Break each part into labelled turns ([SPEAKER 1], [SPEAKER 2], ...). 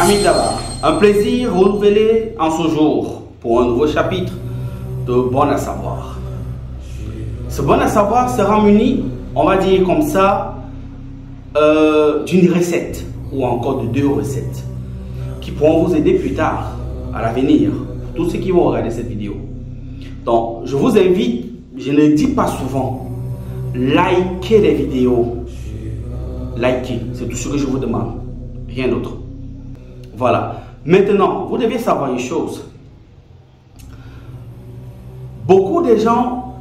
[SPEAKER 1] Amis d'Allah, un plaisir renouvelé en ce jour pour un nouveau chapitre de Bon à savoir. Ce Bon à savoir sera muni, on va dire comme ça, d'une recette ou encore de 2 recettes qui pourront vous aider plus tard, à l'avenir, pour tous ceux qui vont regarder cette vidéo. Donc, je vous invite, je ne le dis pas souvent, likez les vidéos. Likez, c'est tout ce que je vous demande, rien d'autre. Voilà. Maintenant, vous devez savoir une chose. Beaucoup de gens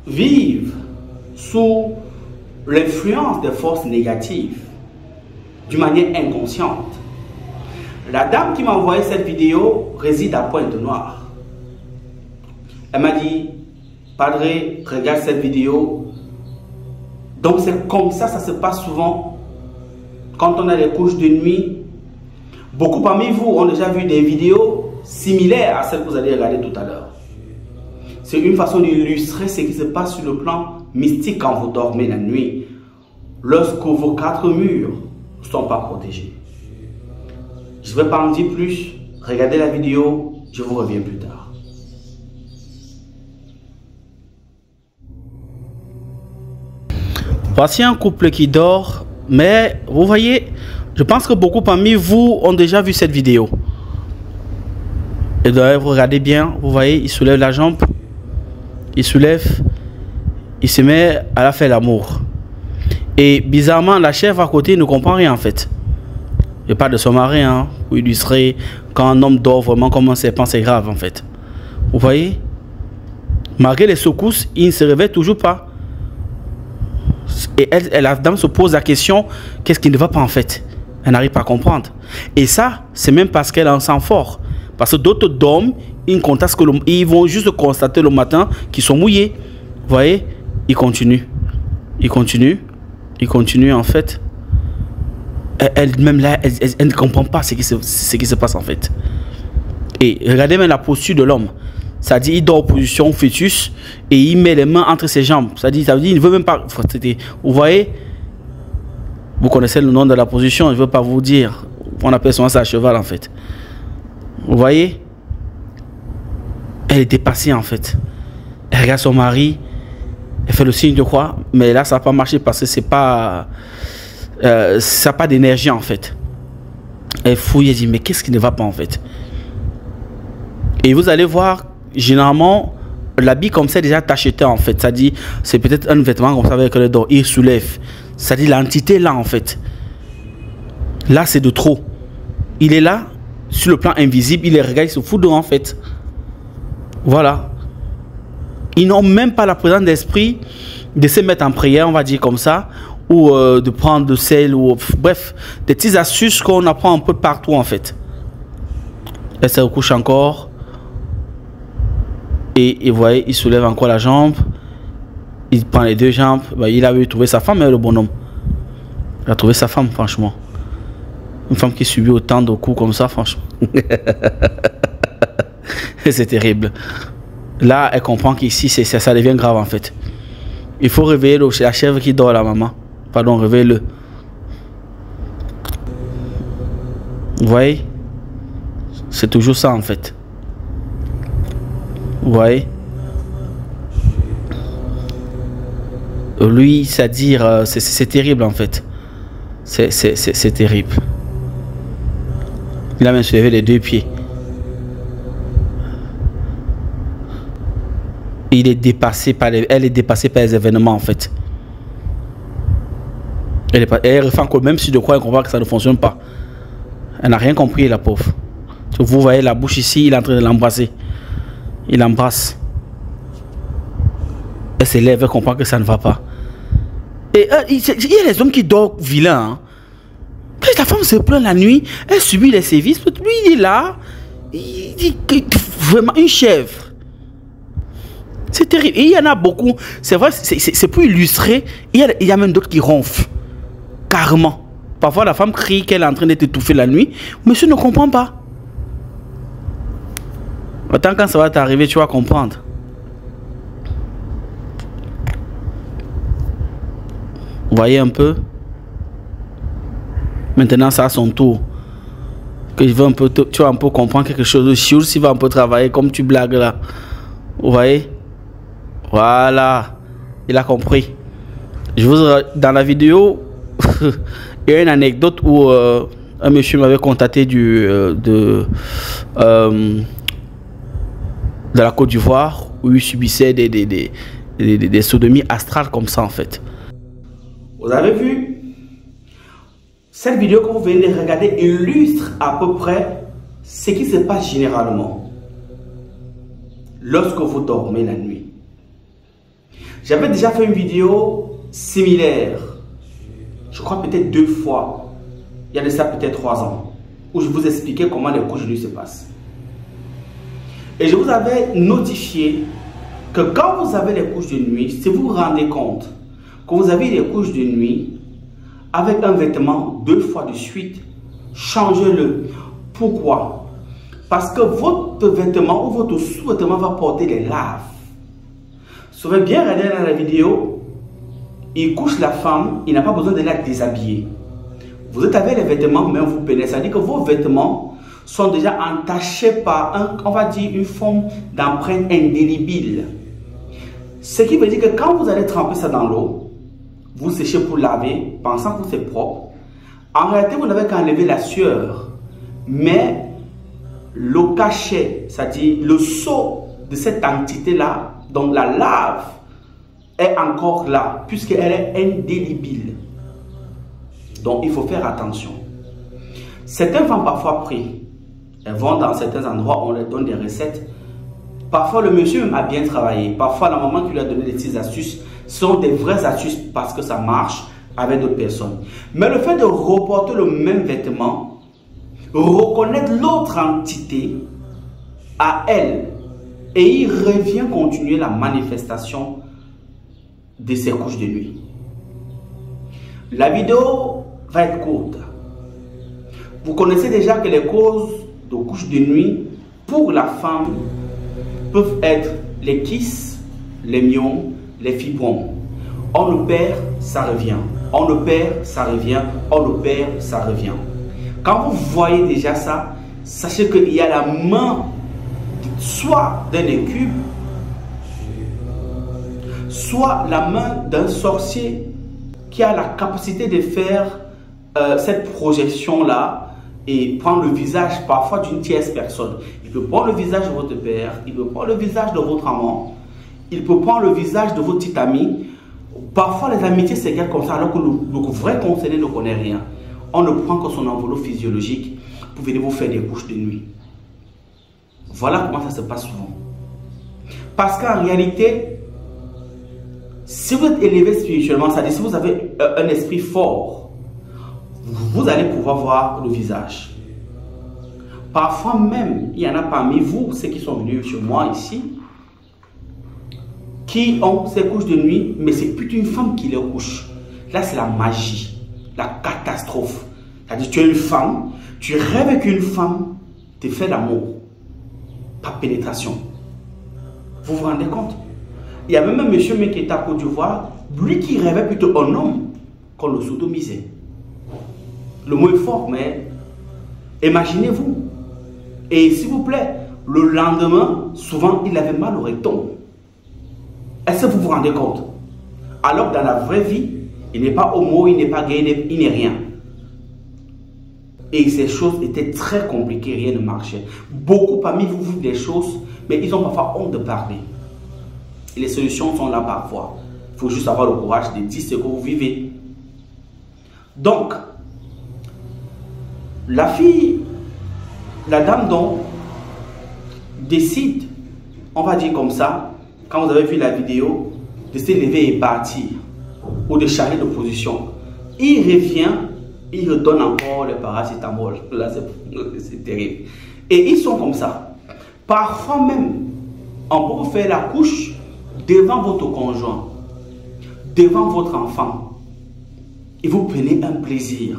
[SPEAKER 1] vivent sous l'influence des forces négatives d'une manière inconsciente. La dame qui m'a envoyé cette vidéo réside à Pointe-Noire. Elle m'a dit, Padre, regarde cette vidéo. Donc c'est comme ça se passe souvent quand on a les couches de nuit. Beaucoup parmi vous ont déjà vu des vidéos similaires à celles que vous allez regarder tout à l'heure. C'est une façon d'illustrer ce qui se passe sur le plan mystique quand vous dormez la nuit, lorsque vos 4 murs ne sont pas protégés. Je ne vais pas en dire plus. Regardez la vidéo, je vous reviens plus tard. Voici un couple qui dort, mais vous voyez, je pense que beaucoup parmi vous ont déjà vu cette vidéo. Et d'ailleurs, vous regardez bien, vous voyez, il soulève la jambe, il soulève, il se met à la faire l'amour. Et bizarrement, la chèvre à côté ne comprend rien en fait. Il parle de son mari, hein, pour illustrer quand un homme dort vraiment comme un serpent, c'est grave en fait. Vous voyez, malgré les secousses, il ne se réveille toujours pas. Et la dame se pose la question, qu'est-ce qui ne va pas en fait? Elle n'arrive pas à comprendre. Et ça, c'est même parce qu'elle a un sang fort. Parce que d'autres dorment, ils vont juste constater le matin qu'ils sont mouillés. Vous voyez, ils continuent. Ils continuent. Ils continuent en fait. Elle-même là, elle ne comprend pas ce qui se passe en fait. Et regardez même la posture de l'homme. Ça dit, il dort en position fœtus et il met les mains entre ses jambes. Ça veut dire, il ne veut même pas. Vous voyez, vous connaissez le nom de la position, je ne veux pas vous dire. On appelle souvent ça à cheval en fait. Vous voyez, elle est dépassée en fait. Elle regarde son mari, elle fait le signe de croix, mais là ça n'a pas marché parce que c'est pas. Ça n'a pas d'énergie en fait. Elle fouille et dit, mais qu'est-ce qui ne va pas en fait? Et vous allez voir. Généralement, l'habit comme ça est déjà tacheté en fait. Ça dit, c'est peut-être un vêtement comme ça avec le dos. Il soulève. Ça dit l'entité là en fait. Là c'est de trop. Il est là, sur le plan invisible, il les regarde, il se fout de en fait. Voilà. Ils n'ont même pas la présence d'esprit de se mettre en prière, on va dire comme ça, ou de prendre de sel, ou bref, des petites astuces qu'on apprend un peu partout en fait. Elle se recouche encore. Et vous voyez, il soulève encore la jambe. Il prend les 2 jambes. Ben, il avait trouvé sa femme, le bonhomme. Il a trouvé sa femme, franchement. Une femme qui subit autant de coups comme ça, franchement. C'est terrible. Là, elle comprend qu'ici, ça devient grave, en fait. Il faut réveiller la chèvre qui dort, la maman. Pardon, réveille-le. Vous voyez? C'est toujours ça, en fait. Vous voyez, lui, c'est-à-dire, c'est terrible en fait. C'est terrible. Il a même soulevé les 2 pieds. Elle est dépassée par les événements en fait. Elle refait encore, même si de quoi elle comprend que ça ne fonctionne pas. Elle n'a rien compris, la pauvre. Vous voyez la bouche ici, il est en train de l'embrasser. Il l'embrasse. Elle se lève, elle comprend que ça ne va pas. Et il y a les hommes qui dorment vilains. Hein. Quand la femme se plaint la nuit, elle subit les sévices. Lui, il est là. Il dit vraiment une chèvre. C'est terrible. Et il y en a beaucoup. C'est vrai, c'est pour illustrer. Il y a même d'autres qui ronflent. Carrément. Parfois, la femme crie qu'elle est en train d'être étouffée la nuit. Monsieur ne comprend pas. Attends, quand ça va t'arriver, tu vas comprendre. Vous voyez un peu? Maintenant, ça a son tour. Que je veux un peu, tu vas un peu comprendre quelque chose de sûr, s'il va un peu travailler comme tu blagues là. Vous voyez? Voilà. Il a compris. Dans la vidéo, il y a une anecdote où un monsieur m'avait contacté de la Côte d'Ivoire où il subissait des sodomies astrales comme ça en fait. Vous avez vu? Cette vidéo que vous venez de regarder illustre à peu près ce qui se passe généralement lorsque vous dormez la nuit. J'avais déjà fait une vidéo similaire, je crois peut-être 2 fois, il y a de ça peut-être 3 ans, où je vous expliquais comment les couches de nuit se passent. Et je vous avais notifié que quand vous avez les couches de nuit, si vous vous rendez compte que vous avez les couches de nuit avec un vêtement 2 fois de suite, changez-le. Pourquoi? Parce que votre vêtement ou votre sous-vêtement va porter les larves. Si vous avez bien regardé dans la vidéo, il couche la femme, il n'a pas besoin de la déshabiller. Vous êtes avec les vêtements, mais vous pénétrez. C'est-à-dire que vos vêtements sont déjà entachés par on va dire une forme d'empreinte indélébile. Ce qui veut dire que quand vous allez tremper ça dans l'eau, vous séchez pour laver, pensant que c'est propre. En réalité, vous n'avez qu'à enlever la sueur. Mais le cachet, c'est-à-dire le sceau de cette entité-là, donc la larve, est encore là, puisqu'elle est indélébile. Donc, il faut faire attention. Certaines femmes parfois prient. Elles vont dans certains endroits, on leur donne des recettes. Parfois, le monsieur même a bien travaillé. Parfois, la maman qui lui a donné des petites astuces sont des vraies astuces parce que ça marche avec d'autres personnes. Mais le fait de reporter le même vêtement, reconnaître l'autre entité à elle, et il revient continuer la manifestation de ces couches de nuit. La vidéo va être courte. Vous connaissez déjà que les causes de couches de nuit pour la femme peuvent être les kisses, les myons, les fibromes. On le perd, ça revient. On le perd, ça revient. On le perd, ça revient. Quand vous voyez déjà ça, sachez qu'il y a la main soit d'un incube, soit la main d'un sorcier qui a la capacité de faire cette projection-là et prendre le visage parfois d'une tierce personne. Il peut prendre le visage de votre père, il peut prendre le visage de votre amant, il peut prendre le visage de votre petit ami. Parfois, les amitiés s'égalent comme ça alors que le vrai concerné ne connaît rien. On ne prend que son enveloppe physiologique pour venir vous faire des couches de nuit. Voilà comment ça se passe souvent. Parce qu'en réalité, si vous êtes élevé spirituellement, c'est-à-dire si vous avez un esprit fort, vous allez pouvoir voir le visage. Parfois même, il y en a parmi vous, ceux qui sont venus chez moi ici, qui ont ces couches de nuit, mais c'est plus une femme qui les couche. Là, c'est la magie, la catastrophe. C'est-à-dire, tu es une femme, tu rêves qu'une femme te fait l'amour, pas pénétration. Vous vous rendez compte? Il y a même un monsieur qui est à Côte d'Ivoire, lui qui rêvait plutôt un homme qu'on le sodomisait. Le mot est fort, mais imaginez-vous. Et s'il vous plaît, le lendemain, souvent, il avait mal au rectum. Est-ce que vous vous rendez compte? Alors que dans la vraie vie, il n'est pas homo, il n'est pas gay, il n'est rien. Et ces choses étaient très compliquées, rien ne marchait. Beaucoup parmi vous vivent des choses, mais ils ont parfois honte de parler. Et les solutions sont là parfois. Il faut juste avoir le courage de dire ce que vous vivez. Donc, la fille, la dame donc, décide, on va dire comme ça, quand vous avez vu la vidéo, de se lever et partir, ou de changer de position. Il revient, il redonne encore le paracétamol. Là, c'est terrible. Et ils sont comme ça. Parfois même, on peut vous faire la couche devant votre conjoint, devant votre enfant. Et vous prenez un plaisir.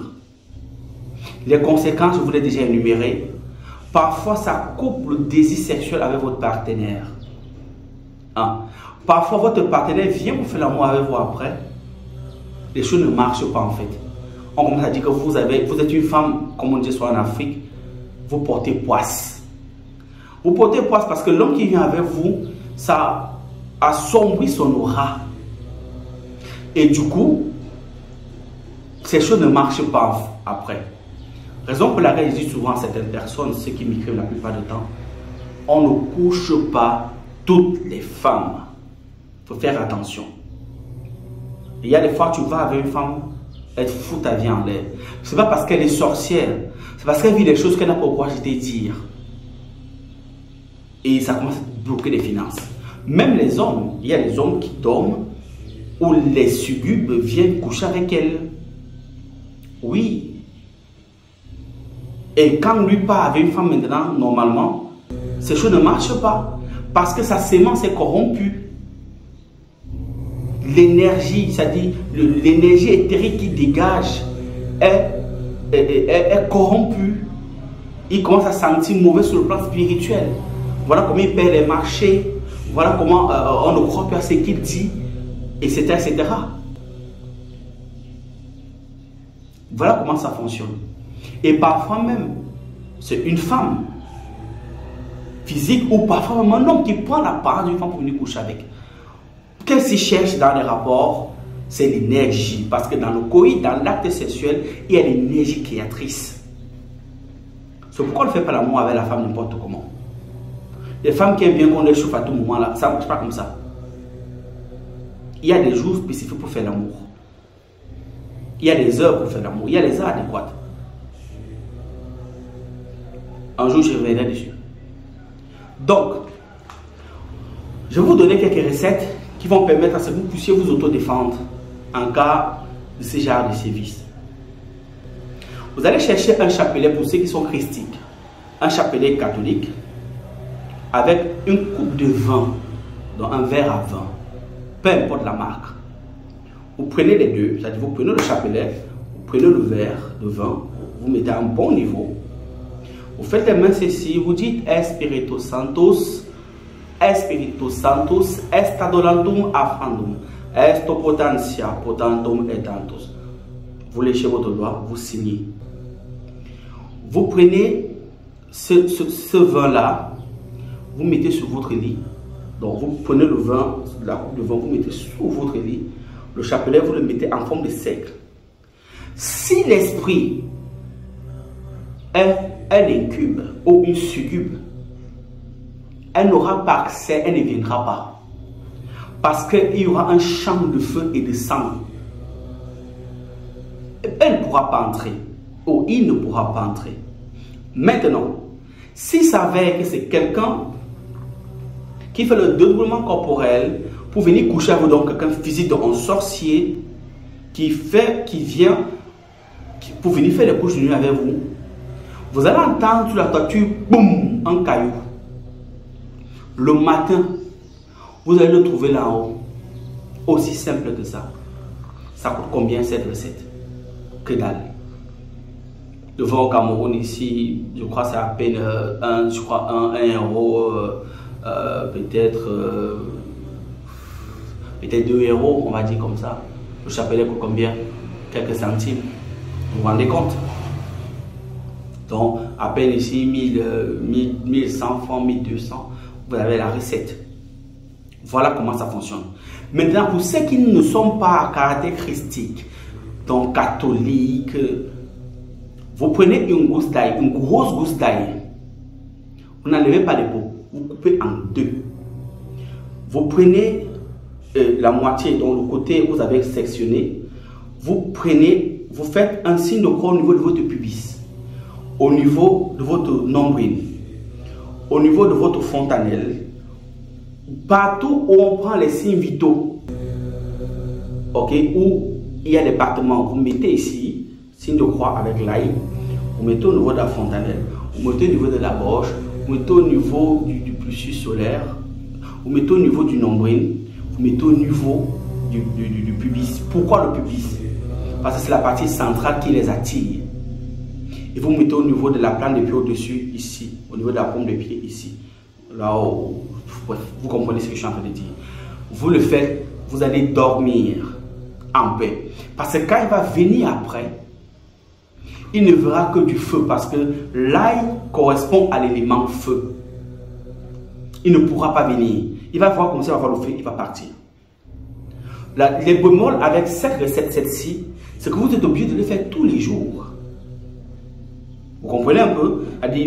[SPEAKER 1] Les conséquences, je vous l'ai déjà énumérées. Parfois, ça coupe le désir sexuel avec votre partenaire. Hein? Parfois, votre partenaire vient vous faire l'amour avec vous après. Les choses ne marchent pas en fait. On commence à dire que vous êtes une femme, comme on dit soit en Afrique, vous portez poisse. Vous portez poisse parce que l'homme qui vient avec vous, ça assombrit son aura. Et du coup, ces choses ne marchent pas après. Raison pour laquelle je dis souvent à certaines personnes, ceux qui m'écrivent la plupart du temps, on ne couche pas toutes les femmes. Il faut faire attention. Il y a des fois, tu vas avec une femme, elle te fout ta vie en l'air. Ce n'est pas parce qu'elle est sorcière, c'est parce qu'elle vit des choses qu'elle n'a pas le courage de dire. Et ça commence à bloquer les finances. Même les hommes, il y a des hommes qui dorment où les succubes viennent coucher avec elle. Oui. Et quand lui part avec une femme maintenant, normalement, ces choses ne marchent pas. Parce que sa sémence est corrompue. L'énergie, c'est-à-dire l'énergie éthérique qui dégage est corrompue. Il commence à se sentir mauvais sur le plan spirituel. Voilà comment il perd les marchés. Voilà comment on ne croit plus à ce qu'il dit, etc., etc. Voilà comment ça fonctionne. Et parfois même, c'est une femme physique ou parfois même un homme qui prend la part d'une femme pour venir coucher avec. Qu'elle s'y cherche dans les rapports, c'est l'énergie. Parce que dans le coït, dans l'acte sexuel, il y a l'énergie créatrice. C'est pourquoi on ne fait pas l'amour avec la femme n'importe comment. Les femmes qui aiment bien qu'on les chauffe à tout moment, là, ça ne marche pas comme ça. Il y a des jours spécifiques pour faire l'amour. Il y a des heures pour faire l'amour. Il y a les heures adéquates. Un jour, je reviendrai dessus. Donc, je vais vous donner quelques recettes qui vont permettre à ce que vous puissiez vous autodéfendre en cas de ce genre de sévices. Vous allez chercher un chapelet pour ceux qui sont christiques. Un chapelet catholique avec une coupe de vin, donc un verre à vin, peu importe la marque. Vous prenez les deux, c'est-à-dire vous prenez le chapelet, vous prenez le verre de vin, vous mettez à un bon niveau. Vous faites les mains ceci, vous dites Espiritu Santos, est adorantum affandum, est potentia potentum et tantus. Vous léchez votre doigt, vous signez. Vous prenez ce vin-là, vous mettez sur votre lit. Donc vous prenez le vin, la coupe de vin, vous mettez sur votre lit. Le chapelet, vous le mettez en forme de cercle. Si l'esprit est un incube ou une succube, elle n'aura pas accès, elle ne viendra pas. Parce qu'il y aura un champ de feu et de sang. Elle ne pourra pas entrer. Ou il ne pourra pas entrer. Maintenant, s'il s'avère que c'est quelqu'un qui fait le dédoublement corporel pour venir coucher avec vous, donc quelqu'un physique, donc un sorcier qui vient pour venir faire les couches de nuit avec vous, vous allez entendre sur la toiture, boum, un caillou. Le matin, vous allez le trouver là-haut. Aussi simple que ça. Ça coûte combien cette recette? Que dalle. Le vin au Cameroun ici, je crois c'est à peine 1 euro, peut-être 2 euros, on va dire comme ça. Le chapelet coûte combien? Quelques centimes. Vous vous rendez compte? Donc, à peine ici, 1100 francs, 1200, vous avez la recette. Voilà comment ça fonctionne. Maintenant, pour ceux qui ne sont pas à caractère christique, donc catholiques, vous prenez une gousse d'ail, une grosse gousse d'ail. Vous n'enlevez pas les peaux, vous coupez en deux. Vous prenez la moitié, donc le côté où vous avez sectionné. Vous faites un signe de croix au niveau de votre pubis, au niveau de votre nombril, au niveau de votre fontanelle, partout où on prend les signes vitaux, ok, où il y a des battements, vous mettez ici, signe de croix avec l'ail, vous mettez au niveau de la fontanelle, vous mettez au niveau de la gorge, vous mettez au niveau du plexus solaire, vous mettez au niveau du nombril, vous mettez au niveau du pubis. Pourquoi le pubis? Parce que c'est la partie centrale qui les attire. Et vous mettez au niveau de la plante des pieds au-dessus, ici, au niveau de la paume des pieds, ici. Là où, vous comprenez ce que je suis en train de dire. Vous le faites, vous allez dormir en paix. Parce que quand il va venir après, il ne verra que du feu parce que l'ail correspond à l'élément feu. Il ne pourra pas venir. Il va voir comment ça va voir le feu, il va partir. Les bémols avec cette recette-ci, c'est que vous êtes obligé de le faire tous les jours. Vous comprenez un peu?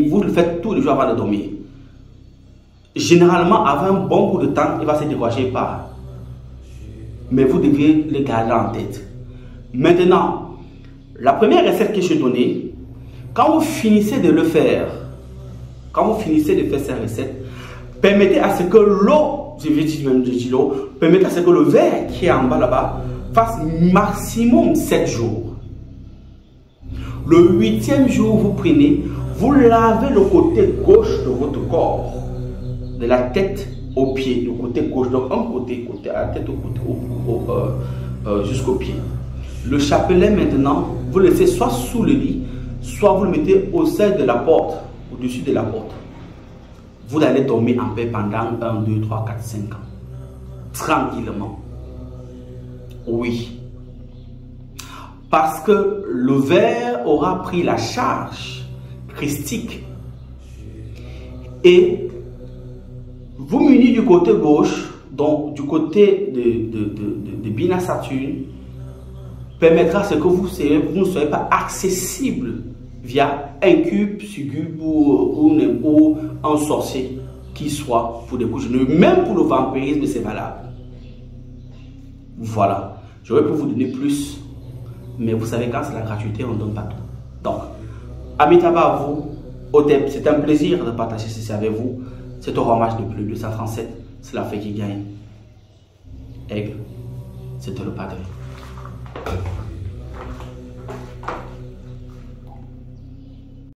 [SPEAKER 1] Vous le faites tous les jours avant de dormir. Généralement, avant un bon bout de temps, il va se décourager par. Mais vous devez le garder en tête. Maintenant, la première recette que je donnais, quand vous finissez de le faire, cette recette, permettez à ce que l'eau, je vais dire même de l'eau, permettez à ce que le verre qui est en bas là-bas fasse maximum 7 jours. Le 8e jour, vous prenez, vous lavez le côté gauche de votre corps, de la tête au pied, le côté gauche, donc un côté à la tête, jusqu'au pied. Le chapelet maintenant, vous le laissez soit sous le lit, soit vous le mettez au seuil de la porte, au-dessus de la porte. Vous allez dormir en paix pendant 1, 2, 3, 4, 5 ans. Tranquillement. Oui. Parce que le verre aura pris la charge christique. Et vous munis du côté gauche, donc du côté de Bina Saturne, permettra ce que vous ne serez pas accessible via un cube, succube ou un sorcier qui soit pour des couches. Même pour le vampirisme, c'est valable. Voilà. J'aurais pu vous donner plus, mais vous savez, quand c'est la gratuité, on ne donne pas tout. Donc, Amitabha à vous, Otep, c'est un plaisir de partager ceci avec vous. C'est au ramage de plus 237, c'est la fée qui gagne. Aigle, c'était le padre.